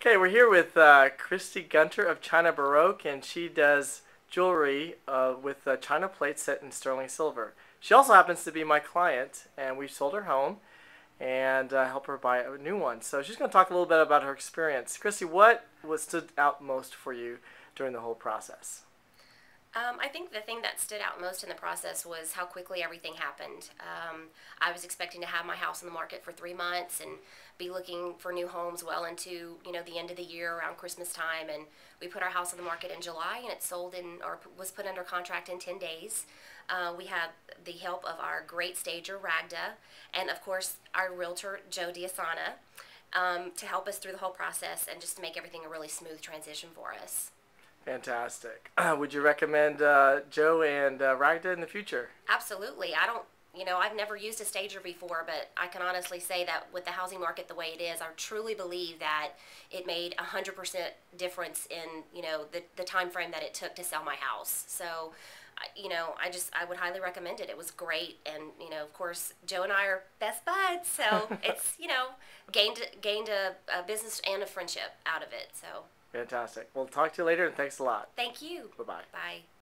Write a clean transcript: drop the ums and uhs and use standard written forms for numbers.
Okay, we're here with Christy Gunter of China Baroque, and she does jewelry with china plates set in sterling silver. She also happens to be my client, and we sold her home and helped her buy a new one. So she's going to talk a little bit about her experience. Christy, what was stood out most for you during the whole process? I think the thing that stood out most in the process was how quickly everything happened. I was expecting to have my house on the market for 3 months and be looking for new homes well into the end of the year around Christmas time. And we put our house on the market in July, and it sold in or was put under contract in 10 days. We had the help of our great stager Ragda, and of course our realtor Joe Diasana, to help us through the whole process and just to make everything a really smooth transition for us. Fantastic. Would you recommend Joe and Ragda in the future? Absolutely. I've never used a stager before, but I can honestly say that with the housing market the way it is, I truly believe that it made 100% difference in, the time frame that it took to sell my house. So, I would highly recommend it. It was great. And, of course, Joe and I are best buds. So it's, gained a business and a friendship out of it. So Fantastic. We'll talk to you later, and thanks a lot. thank you. Bye-bye. Bye.